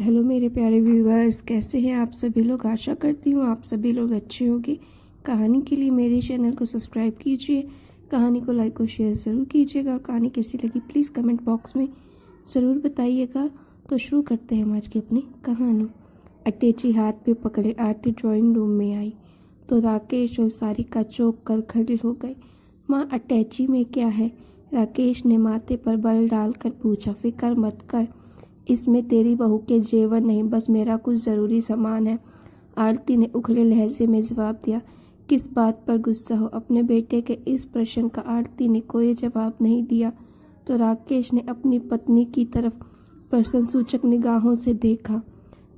Hello मेरे प्यारे viewers, कैसे हैं आप सभी लोग। आशा करती हूँ आप सभी लोग अच्छे होंगे। कहानी के लिए मेरे चैनल को सब्सक्राइब कीजिए, कहानी को लाइक और शेयर ज़रूर कीजिएगा और कहानी कैसी लगी प्लीज़ कमेंट बॉक्स में ज़रूर बताइएगा। तो शुरू करते हैं हम आज की अपनी कहानी। अटैची हाथ पे पकड़े आरती ड्राइंग रूम में आई तो राकेश और सारिका चौंक कर खड़े हो गए। माँ, अटैची में क्या है? राकेश ने माथे पर बल डालकर पूछा। फिक्र मत कर, इसमें तेरी बहू के जेवर नहीं, बस मेरा कुछ ज़रूरी सामान है, आरती ने उखड़े लहजे में जवाब दिया। किस बात पर गुस्सा हो? अपने बेटे के इस प्रश्न का आरती ने कोई जवाब नहीं दिया तो राकेश ने अपनी पत्नी की तरफ प्रश्नसूचक निगाहों से देखा।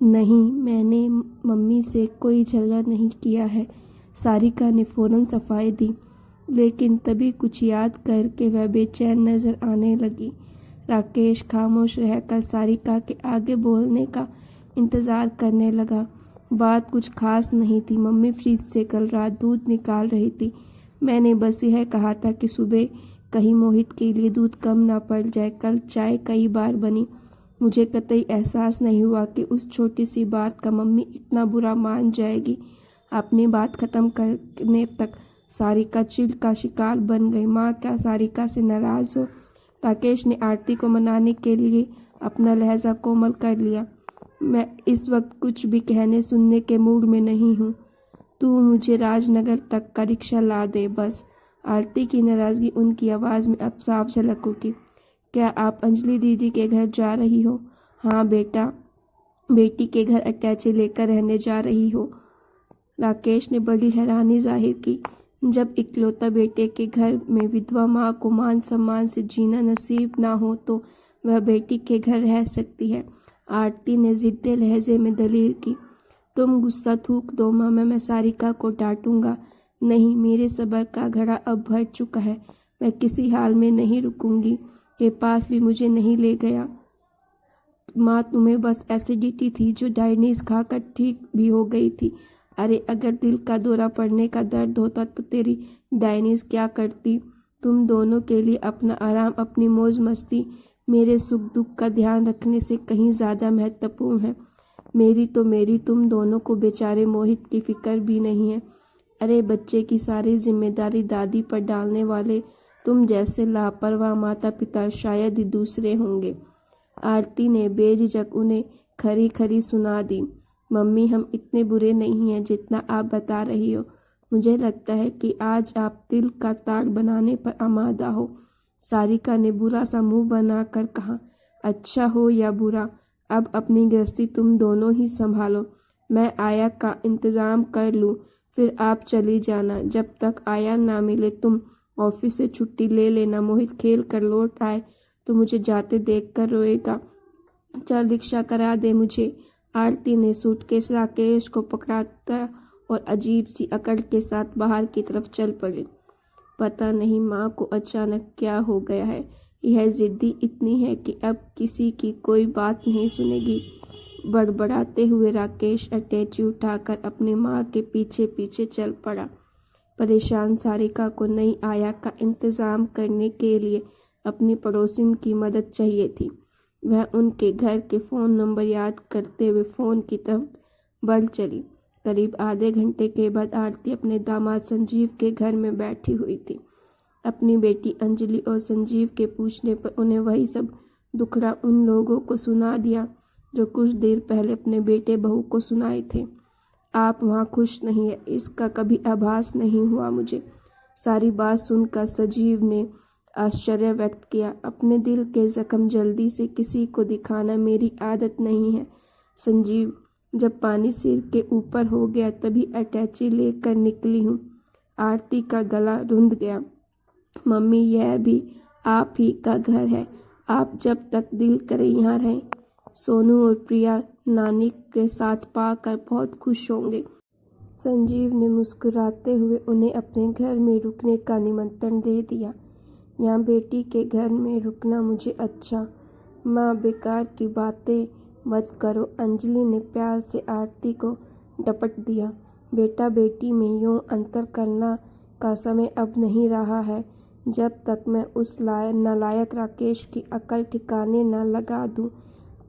नहीं, मैंने मम्मी से कोई झगड़ा नहीं किया है, सारिका ने फौरन सफाई दी, लेकिन तभी कुछ याद करके वह बेचैन नजर आने लगी। राकेश खामोश रहकर सारिका के आगे बोलने का इंतज़ार करने लगा। बात कुछ खास नहीं थी। मम्मी फ्रिज से कल रात दूध निकाल रही थी। मैंने बस यह कहा था कि सुबह कहीं मोहित के लिए दूध कम ना पड़ जाए। कल चाय कई बार बनी। मुझे कतई एहसास नहीं हुआ कि उस छोटी सी बात का मम्मी इतना बुरा मान जाएगी। अपनी बात खत्म करने तक सारिका चिढ़ का शिकार बन गई। माँ, क्या सारिका से नाराज़ हो? राकेश ने आरती को मनाने के लिए अपना लहजा कोमल कर लिया। मैं इस वक्त कुछ भी कहने सुनने के मूड में नहीं हूँ। तू मुझे राजनगर तक का रिक्शा ला दे बस। आरती की नाराज़गी उनकी आवाज़ में अब साफ झलक उठी। क्या आप अंजलि दीदी के घर जा रही हो? हाँ बेटा, बेटी के घर अटैची लेकर रहने जा रही हो? राकेश ने बड़ी हैरानी जाहिर की। जब इकलौता बेटे के घर में विधवा माँ को मान सम्मान से जीना नसीब ना हो तो वह बेटी के घर रह सकती है। आरती ने जिद्दी लहजे में दलील की। तुम गुस्सा थूक दो माँ, मैं सारिका को डांटूंगा नहीं। मेरे सब्र का घड़ा अब भर चुका है। मैं किसी हाल में नहीं रुकूंगी। के पास भी मुझे नहीं ले गया। माँ, तुम्हें बस एसिडिटी थी जो डायनीज खाकर ठीक भी हो गई थी। अरे, अगर दिल का दौरा पड़ने का दर्द होता तो तेरी डायनीज क्या करती? तुम दोनों के लिए अपना आराम, अपनी मौज मस्ती मेरे सुख दुख का ध्यान रखने से कहीं ज़्यादा महत्वपूर्ण है। मेरी, तुम दोनों को बेचारे मोहित की फिक्र भी नहीं है। अरे, बच्चे की सारी जिम्मेदारी दादी पर डालने वाले तुम जैसे लापरवाह माता पिता शायद ही दूसरे होंगे। आरती ने बेझिझक उन्हें खरी खरी सुना दी। मम्मी, हम इतने बुरे नहीं हैं जितना आप बता रही हो। मुझे लगता है कि आज आप दिल का तार बनाने पर आमादा हो। सारिका ने बुरा सा मुंह बनाकर कहा। अच्छा हो या बुरा, अब अपनी गृहस्थी तुम दोनों ही संभालो। मैं आया का इंतज़ाम कर लूँ, फिर आप चली जाना। जब तक आया ना मिले तुम ऑफिस से छुट्टी ले लेना। मोहित खेल कर लौट आए तो मुझे जाते देख कर रोएगा। चल रिक्शा करा दे मुझे। आरती ने सूटकेस राकेश को पकड़ाता और अजीब सी अकड़ के साथ बाहर की तरफ चल पड़ी। पता नहीं माँ को अचानक क्या हो गया है। यह जिद्दी इतनी है कि अब किसी की कोई बात नहीं सुनेगी। बड़बड़ाते हुए राकेश अटैची उठाकर अपनी माँ के पीछे पीछे चल पड़ा। परेशान सारिका को नई आया का इंतज़ाम करने के लिए अपनी पड़ोसिन की मदद चाहिए थी। वह उनके घर के फ़ोन नंबर याद करते हुए फ़ोन की तरफ बढ़ चली। करीब आधे घंटे के बाद आरती अपने दामाद संजीव के घर में बैठी हुई थी। अपनी बेटी अंजलि और संजीव के पूछने पर उन्हें वही सब दुखड़ा उन लोगों को सुना दिया जो कुछ देर पहले अपने बेटे बहू को सुनाए थे। आप वहाँ खुश नहीं है, इसका कभी आभास नहीं हुआ मुझे। सारी बात सुनकर संजीव ने आश्चर्य व्यक्त किया। अपने दिल के जख्म जल्दी से किसी को दिखाना मेरी आदत नहीं है संजीव। जब पानी सिर के ऊपर हो गया तभी अटैची लेकर निकली हूँ। आरती का गला रुंध गया। मम्मी, यह भी आप ही का घर है। आप जब तक दिल करे यहाँ रहें। सोनू और प्रिया नानी के साथ पाकर बहुत खुश होंगे। संजीव ने मुस्कुराते हुए उन्हें अपने घर में रुकने का निमंत्रण दे दिया। यहाँ बेटी के घर में रुकना मुझे अच्छा। माँ, बेकार की बातें मत करो। अंजलि ने प्यार से आरती को डपट दिया। बेटा बेटी में यूँ अंतर करना का समय अब नहीं रहा है। जब तक मैं उस नालायक राकेश की अकल ठिकाने न लगा दूँ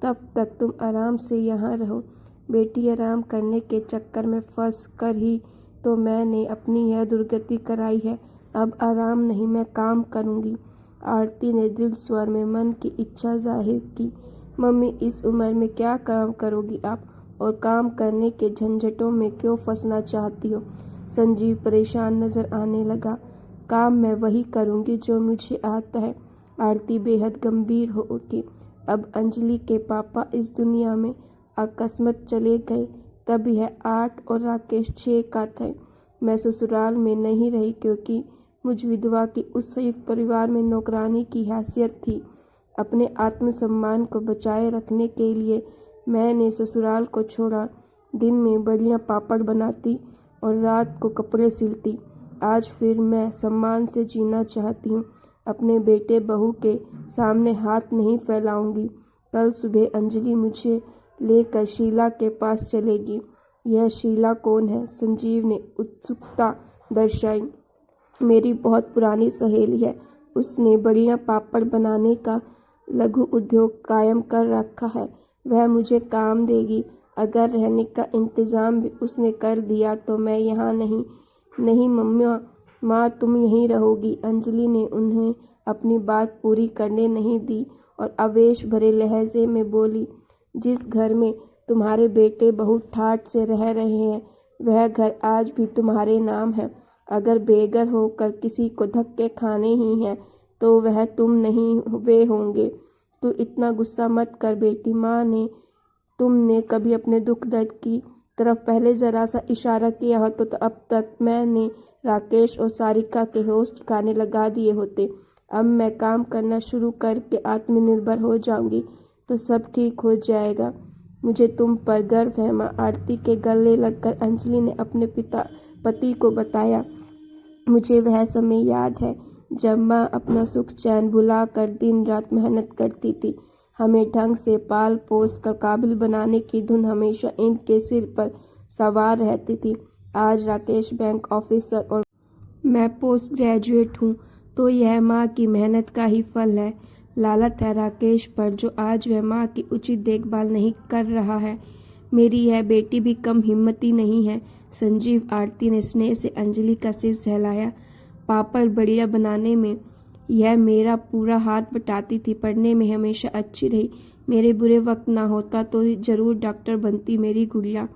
तब तक तुम आराम से यहाँ रहो। बेटी आराम करने के चक्कर में फंस कर ही तो मैंने अपनी यह दुर्गति कराई है। अब आराम नहीं, मैं काम करूँगी। आरती ने दृढ़ स्वर में मन की इच्छा जाहिर की। मम्मी, इस उम्र में क्या काम करोगी आप, और काम करने के झंझटों में क्यों फंसना चाहती हो? संजीव परेशान नजर आने लगा। काम मैं वही करूँगी जो मुझे आता है। आरती बेहद गंभीर हो उठी। अब अंजलि के पापा इस दुनिया में अकस्मात चले गए। तब यह 8 और राकेश 6 का थे। मैं ससुराल में नहीं रही क्योंकि मुझ विधवा की उस संयुक्त परिवार में नौकरानी की हैसियत थी। अपने आत्मसम्मान को बचाए रखने के लिए मैंने ससुराल को छोड़ा। दिन में बढ़िया पापड़ बनाती और रात को कपड़े सिलती। आज फिर मैं सम्मान से जीना चाहती हूँ। अपने बेटे बहू के सामने हाथ नहीं फैलाऊंगी। कल सुबह अंजलि मुझे लेकर शीला के पास चलेगी। यह शीला कौन है? संजीव ने उत्सुकता दर्शाई। मेरी बहुत पुरानी सहेली है। उसने बढ़िया पापड़ बनाने का लघु उद्योग कायम कर रखा है। वह मुझे काम देगी। अगर रहने का इंतजाम भी उसने कर दिया तो मैं यहाँ नहीं मम्मा, माँ तुम यहीं रहोगी। अंजलि ने उन्हें अपनी बात पूरी करने नहीं दी और आवेश भरे लहजे में बोली, जिस घर में तुम्हारे बेटे बहुत ठाठ से रह रहे हैं वह घर आज भी तुम्हारे नाम है। अगर बेघर होकर किसी को धक्के खाने ही हैं तो वह तुम नहीं, वे होंगे। तू इतना गुस्सा मत कर बेटी। माँ ने तुमने कभी अपने दुख दर्द की तरफ पहले जरा सा इशारा किया हो तो अब तक मैंने राकेश और सारिका के होश ठिकाने लगा दिए होते। अब मैं काम करना शुरू करके आत्मनिर्भर हो जाऊंगी तो सब ठीक हो जाएगा। मुझे तुम पर गर्व है माँ। आरती के गले लगकर अंजलि ने अपने पति को बताया। मुझे वह समय याद है जब माँ अपना सुख चैन भुलाकर दिन रात मेहनत करती थी। हमें ढंग से पाल पोस कर काबिल बनाने की धुन हमेशा इनके सिर पर सवार रहती थी। आज राकेश बैंक ऑफिसर और मैं पोस्ट ग्रेजुएट हूँ तो यह माँ की मेहनत का ही फल है। लालच है राकेश पर जो आज वह माँ की उचित देखभाल नहीं कर रहा है। मेरी यह बेटी भी कम हिम्मती नहीं है। संजीव, आरती ने स्नेह से अंजलि का सिर सहलाया। पापड़ बढ़िया बनाने में यह मेरा पूरा हाथ बटाती थी। पढ़ने में हमेशा अच्छी रही। मेरे बुरे वक्त ना होता तो जरूर डॉक्टर बनती मेरी गुड़िया।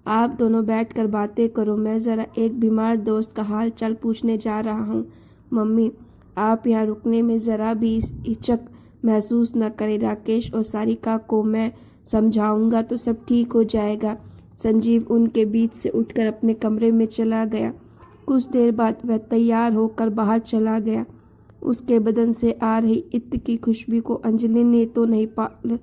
आप दोनों बैठकर बातें करो, मैं ज़रा एक बीमार दोस्त का हाल चाल पूछने जा रहा हूँ। मम्मी, आप यहाँ रुकने में ज़रा भी हिचक महसूस न करें। राकेश और सारिका को मैं समझाऊंगा तो सब ठीक हो जाएगा। संजीव उनके बीच से उठकर अपने कमरे में चला गया। कुछ देर बाद वह तैयार होकर बाहर चला गया। उसके बदन से आ रही इत्र की खुशबू को अंजलि ने तो नहीं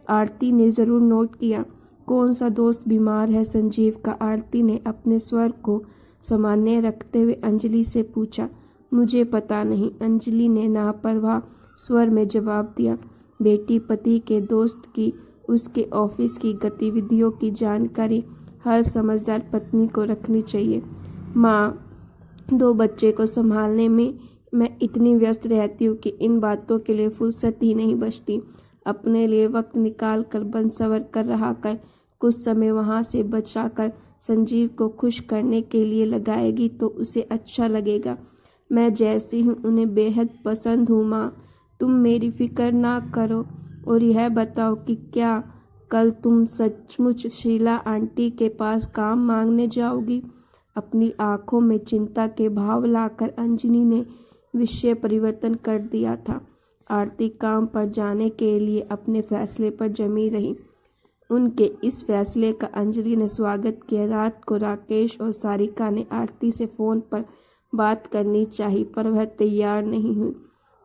आरती ने जरूर नोट किया। कौन सा दोस्त बीमार है संजीव का? आरती ने अपने स्वर को सामान्य रखते हुए अंजलि से पूछा। मुझे पता नहीं, अंजलि ने लापरवाह स्वर में जवाब दिया। बेटी, पति के दोस्त की उसके ऑफिस की गतिविधियों की जानकारी हर समझदार पत्नी को रखनी चाहिए। माँ, 2 बच्चे को संभालने में मैं इतनी व्यस्त रहती हूँ कि इन बातों के लिए फुर्सत ही नहीं बचती। अपने लिए वक्त निकाल कर बन सवर कर रहा कर कुछ समय वहाँ से बचाकर संजीव को खुश करने के लिए लगाएगी तो उसे अच्छा लगेगा। मैं जैसी हूँ उन्हें बेहद पसंद हूँ। माँ, तुम मेरी फिक्र ना करो। और यह बताओ कि क्या कल तुम सचमुच शीला आंटी के पास काम मांगने जाओगी? अपनी आंखों में चिंता के भाव लाकर अंजलि ने विषय परिवर्तन कर दिया था। आरती काम पर जाने के लिए अपने फैसले पर जमी रही। उनके इस फैसले का अंजलि ने स्वागत किया। रात को राकेश और सारिका ने आरती से फ़ोन पर बात करनी चाहिए पर वह तैयार नहीं हुई।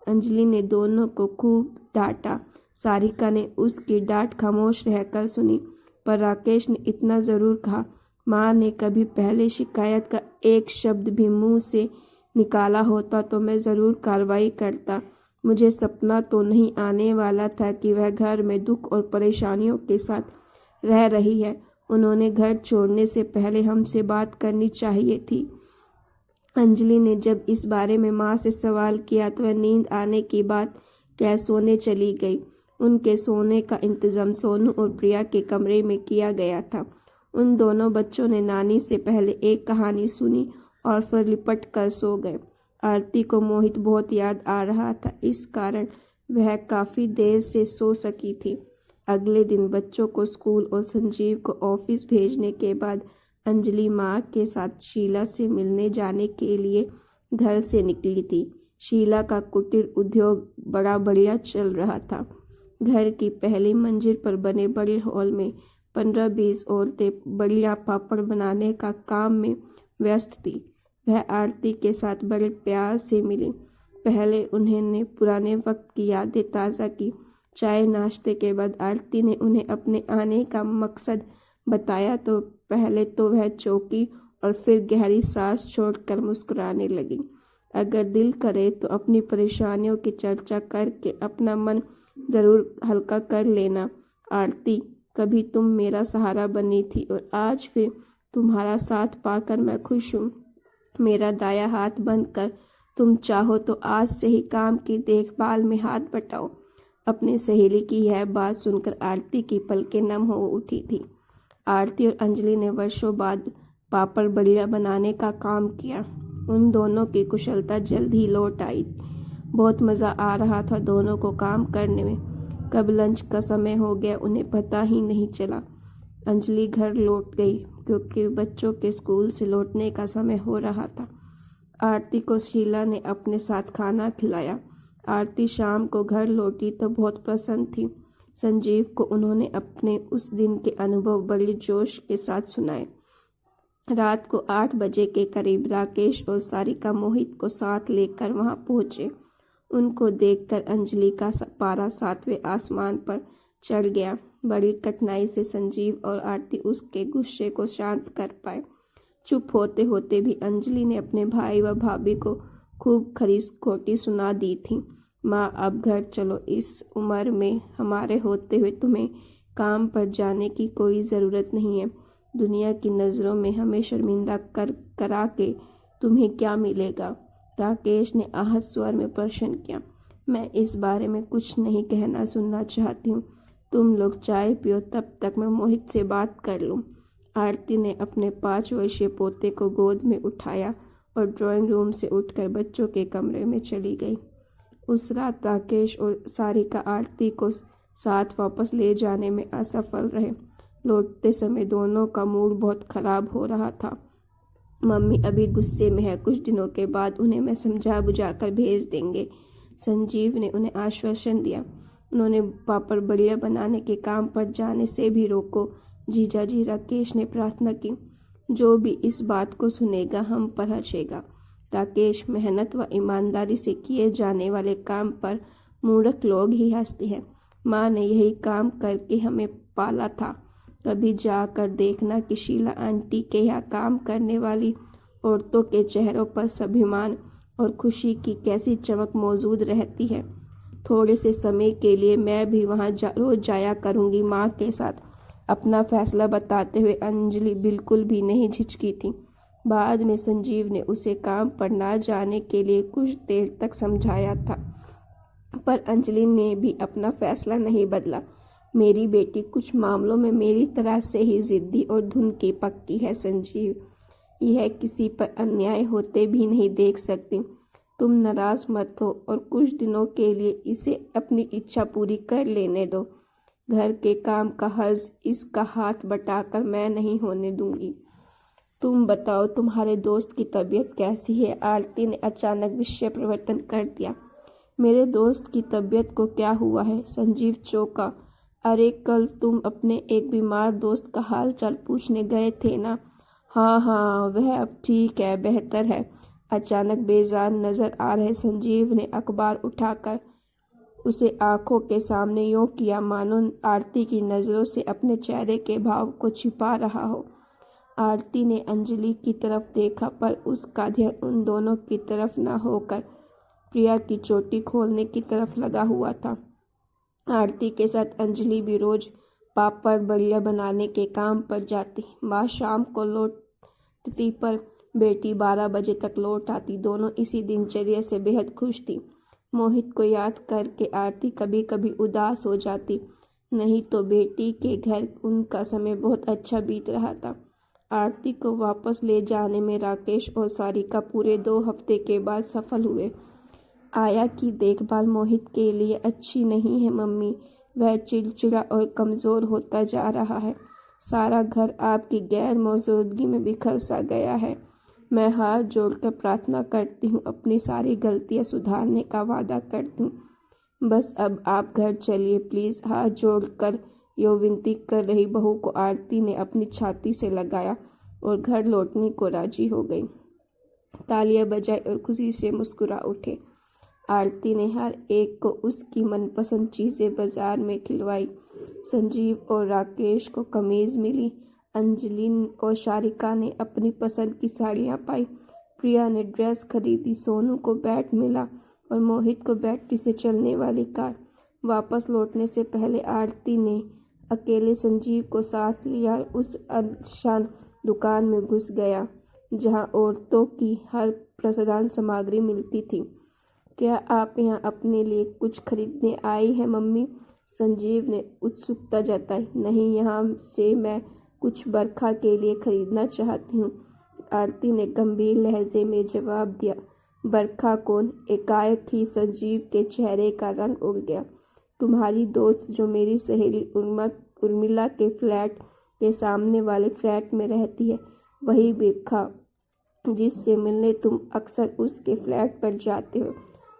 अंजलि ने दोनों को खूब डांटा। सारिका ने उसकी डांट खामोश रहकर सुनी पर राकेश ने इतना ज़रूर कहा, माँ ने कभी पहले शिकायत का एक शब्द भी मुंह से निकाला होता तो मैं ज़रूर कार्रवाई करता। मुझे सपना तो नहीं आने वाला था कि वह घर में दुख और परेशानियों के साथ रह रही है। उन्होंने घर छोड़ने से पहले हमसे बात करनी चाहिए थी। अंजलि ने जब इस बारे में माँ से सवाल किया तो वह नींद आने की बात कह सोने चली गई। उनके सोने का इंतजाम सोनू और प्रिया के कमरे में किया गया था। उन दोनों बच्चों ने नानी से पहले एक कहानी सुनी और फिर लिपट कर सो गए। आरती को मोहित बहुत याद आ रहा था, इस कारण वह काफ़ी देर से सो सकी थी। अगले दिन बच्चों को स्कूल और संजीव को ऑफिस भेजने के बाद अंजलि माँ के साथ शीला से मिलने जाने के लिए घर से निकली थी। शीला का कुटीर उद्योग बड़ा बढ़िया चल रहा था। घर की पहली मंजिल पर बने बड़े हॉल में 15-20 औरतें बढ़िया पापड़ बनाने का काम में व्यस्त थी। वह आरती के साथ बड़े प्यार से मिली। पहले उन्होंने पुराने वक्त की यादें ताज़ा की। चाय नाश्ते के बाद आरती ने उन्हें अपने आने का मकसद बताया तो पहले तो वह चौंकी और फिर गहरी सांस छोड़कर मुस्कुराने लगी। अगर दिल करे तो अपनी परेशानियों की चर्चा करके अपना मन ज़रूर हल्का कर लेना आरती। कभी तुम मेरा सहारा बनी थी और आज फिर तुम्हारा साथ पाकर मैं खुश हूँ। मेरा दाया हाथ बनकर तुम चाहो तो आज से ही काम की देखभाल में हाथ बटाओ। अपनी सहेली की यह बात सुनकर आरती की पलकें नम हो उठी थी। आरती और अंजलि ने वर्षों बाद पापड़ बढ़िया बनाने का काम किया। उन दोनों की कुशलता जल्द ही लौट आई। बहुत मज़ा आ रहा था दोनों को काम करने में। कब लंच का समय हो गया उन्हें पता ही नहीं चला। अंजलि घर लौट गई क्योंकि बच्चों के स्कूल से लौटने का समय हो रहा था। आरती को शीला ने अपने साथ खाना खिलाया। आरती शाम को घर लौटी तो बहुत प्रसन्न थी। संजीव को उन्होंने अपने उस दिन के अनुभव बड़े जोश के साथ सुनाए। रात को 8 बजे के करीब राकेश और सारिका मोहित को साथ लेकर वहां पहुंचे। उनको देखकर अंजलि का पारा 7वें आसमान पर चढ़ गया। बड़ी कठिनाई से संजीव और आरती उसके गुस्से को शांत कर पाए। चुप होते होते भी अंजलि ने अपने भाई व भाभी को खूब खरीस खोटी सुना दी थी। माँ, अब घर चलो, इस उम्र में हमारे होते हुए तुम्हें काम पर जाने की कोई ज़रूरत नहीं है। दुनिया की नज़रों में हमें शर्मिंदा करा के तुम्हें क्या मिलेगा? राकेश ने आहत स्वर में प्रश्न किया। मैं इस बारे में कुछ नहीं कहना सुनना चाहती हूँ। तुम लोग चाय पियो, तब तक मैं मोहित से बात कर लूँ। आरती ने अपने 5 वर्षीय पोते को गोद में उठाया और ड्राइंग रूम से उठकर बच्चों के कमरे में चली गई। उस रात राकेश और सारिका आरती को साथ वापस ले जाने में असफल रहे। लौटते समय दोनों का मूड बहुत खराब हो रहा था। मम्मी अभी गुस्से में है, कुछ दिनों के बाद उन्हें मैं समझा बुझाकर भेज देंगे। संजीव ने उन्हें आश्वासन दिया। उन्होंने पापड़ बढ़िया बनाने के काम पर जाने से भी रोको। जीजा जी, राकेश ने प्रार्थना की। जो भी इस बात को सुनेगा हम पर हंसेगा। राकेश, मेहनत व ईमानदारी से किए जाने वाले काम पर मूर्ख लोग ही हंसते हैं। माँ ने यही काम करके हमें पाला था। कभी जाकर देखना कि शीला आंटी के यहाँ काम करने वाली औरतों के चेहरों पर स्वाभिमान और खुशी की कैसी चमक मौजूद रहती है। थोड़े से समय के लिए मैं भी वहाँ रोज जाया करूँगी माँ के साथ। अपना फैसला बताते हुए अंजलि बिल्कुल भी नहीं झिझकी थी। बाद में संजीव ने उसे काम पर ना जाने के लिए कुछ देर तक समझाया था, पर अंजलि ने भी अपना फैसला नहीं बदला। मेरी बेटी कुछ मामलों में मेरी तरह से ही जिद्दी और धुन की पक्की है संजीव। यह किसी पर अन्याय होते भी नहीं देख सकती। तुम नाराज मत हो और कुछ दिनों के लिए इसे अपनी इच्छा पूरी कर लेने दो। घर के काम का हर्ज इसका हाथ बटाकर मैं नहीं होने दूंगी। तुम बताओ, तुम्हारे दोस्त की तबीयत कैसी है? आरती ने अचानक विषय परिवर्तन कर दिया। मेरे दोस्त की तबीयत को क्या हुआ है? संजीव चौंका। अरे, कल तुम अपने एक बीमार दोस्त का हाल चाल पूछने गए थे ना? हाँ, वह अब ठीक है, बेहतर है। अचानक बेजान नजर आ रहे संजीव ने अखबार उठाकर उसे आंखों के सामने यूं किया मानो आरती की नज़रों से अपने चेहरे के भाव को छिपा रहा हो। आरती ने अंजलि की तरफ देखा, पर उसका ध्यान उन दोनों की तरफ न होकर प्रिया की चोटी खोलने की तरफ लगा हुआ था। आरती के साथ अंजलि भी रोज पापड़ बढ़िया बनाने के काम पर जाती। माँ शाम को लौटती पर बेटी 12 बजे तक लौट आती। दोनों इसी दिनचर्या से बेहद खुश थी। मोहित को याद करके आरती कभी कभी उदास हो जाती। नहीं तो बेटी के घर उनका समय बहुत अच्छा बीत रहा था। आरती को वापस ले जाने में राकेश और सारिका पूरे 2 हफ्ते के बाद सफल हुए। आया की देखभाल मोहित के लिए अच्छी नहीं है मम्मी, वह चिड़चिड़ा और कमज़ोर होता जा रहा है। सारा घर आपकी गैर मौजूदगी में बिखर सा गया है। मैं हाथ जोड़कर प्रार्थना करती हूँ, अपनी सारी गलतियाँ सुधारने का वादा करती हूँ। बस अब आप घर चलिए प्लीज़, हाथ जोड़कर यो विनती कर रही बहू को आरती ने अपनी छाती से लगाया और घर लौटने को राजी हो गई। तालियां बजाई और खुशी से मुस्कुरा उठे। आरती ने हर एक को उसकी मनपसंद चीज़ें बाजार में खिलवाई। संजीव और राकेश को कमीज़ मिली। अंजलि और शारिका ने अपनी पसंद की साड़ियाँ पाई। प्रिया ने ड्रेस खरीदी। सोनू को बैट मिला और मोहित को बैटरी से चलने वाली कार। वापस लौटने से पहले आरती ने अकेले संजीव को साथ लिया और उस आलीशान दुकान में घुस गया जहां औरतों की हर प्रसाधन सामग्री मिलती थी। क्या आप यहाँ अपने लिए कुछ खरीदने आई हैं मम्मी? संजीव ने उत्सुकता जताई। नहीं, यहाँ से मैं कुछ बरखा के लिए खरीदना चाहती हूँ, आरती ने गंभीर लहजे में जवाब दिया। बरखा कौन? एकाएक ही संजीव के चेहरे का रंग उड़ गया। तुम्हारी दोस्त जो मेरी सहेली उर्मिला के फ्लैट के सामने वाले फ्लैट में रहती है, वही बरखा जिससे मिलने तुम अक्सर उसके फ्लैट पर जाते हो,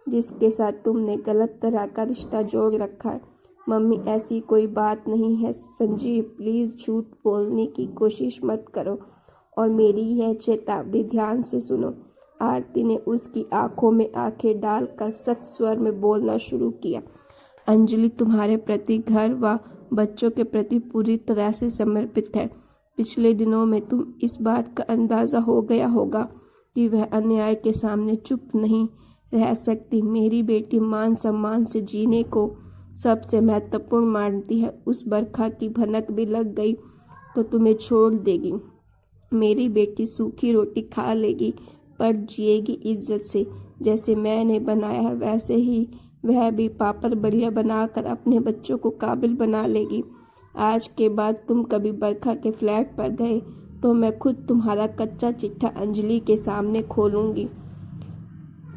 जिसके साथ तुमने गलत तरह का रिश्ता जोड़ रखा है। मम्मी ऐसी कोई बात नहीं है। संजीव प्लीज़ झूठ बोलने की कोशिश मत करो और मेरी यह चेतावनी ध्यान से सुनो। आरती ने उसकी आंखों में आंखें डालकर सख्त स्वर में बोलना शुरू किया। अंजलि तुम्हारे प्रति, घर व बच्चों के प्रति पूरी तरह से समर्पित है। पिछले दिनों में तुम इस बात का अंदाज़ा हो गया होगा कि वह अन्याय के सामने चुप नहीं रह सकती। मेरी बेटी मान सम्मान से जीने को सबसे महत्वपूर्ण मानती है। उस बरखा की भनक भी लग गई तो तुम्हें छोड़ देगी। मेरी बेटी सूखी रोटी खा लेगी पर जिएगी इज्जत से। जैसे मैंने बनाया है वैसे ही वह भी पापड़ बलिया बनाकर अपने बच्चों को काबिल बना लेगी। आज के बाद तुम कभी बरखा के फ्लैट पर गए तो मैं खुद तुम्हारा कच्चा चिट्ठा अंजलि के सामने खोलूंगी।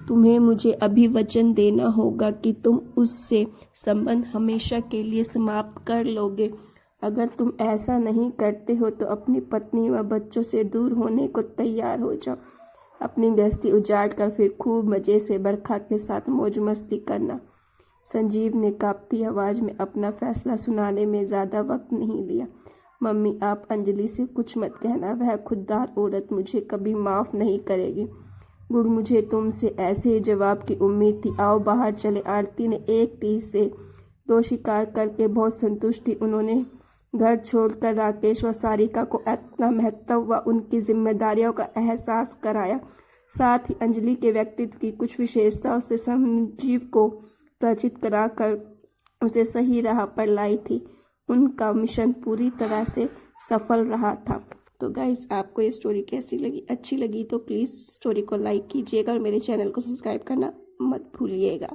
तुम्हें मुझे अभी वचन देना होगा कि तुम उससे संबंध हमेशा के लिए समाप्त कर लोगे। अगर तुम ऐसा नहीं करते हो तो अपनी पत्नी व बच्चों से दूर होने को तैयार हो जाओ। अपनी गृहस्थी उजाड़ कर फिर खूब मज़े से बरखा के साथ मौज मस्ती करना। संजीव ने कांपती आवाज़ में अपना फैसला सुनाने में ज़्यादा वक्त नहीं लिया। मम्मी आप अंजलि से कुछ मत कहना, वह खुददार औरत मुझे कभी माफ़ नहीं करेगी। गुड, मुझे तुमसे ऐसे ही जवाब की उम्मीद थी। आओ बाहर चले। आरती ने एक तीर से 2 शिकार करके बहुत संतुष्ट थी। उन्होंने घर छोड़कर राकेश व सारिका को अपना महत्व व उनकी जिम्मेदारियों का एहसास कराया। साथ ही अंजलि के व्यक्तित्व की कुछ विशेषताओं से संजीव को परिचित कराकर उसे सही राह पर लाई थी। उनका मिशन पूरी तरह से सफल रहा था। तो गाइस, आपको ये स्टोरी कैसी लगी? अच्छी लगी तो प्लीज़ स्टोरी को लाइक कीजिएगा और मेरे चैनल को सब्सक्राइब करना मत भूलिएगा।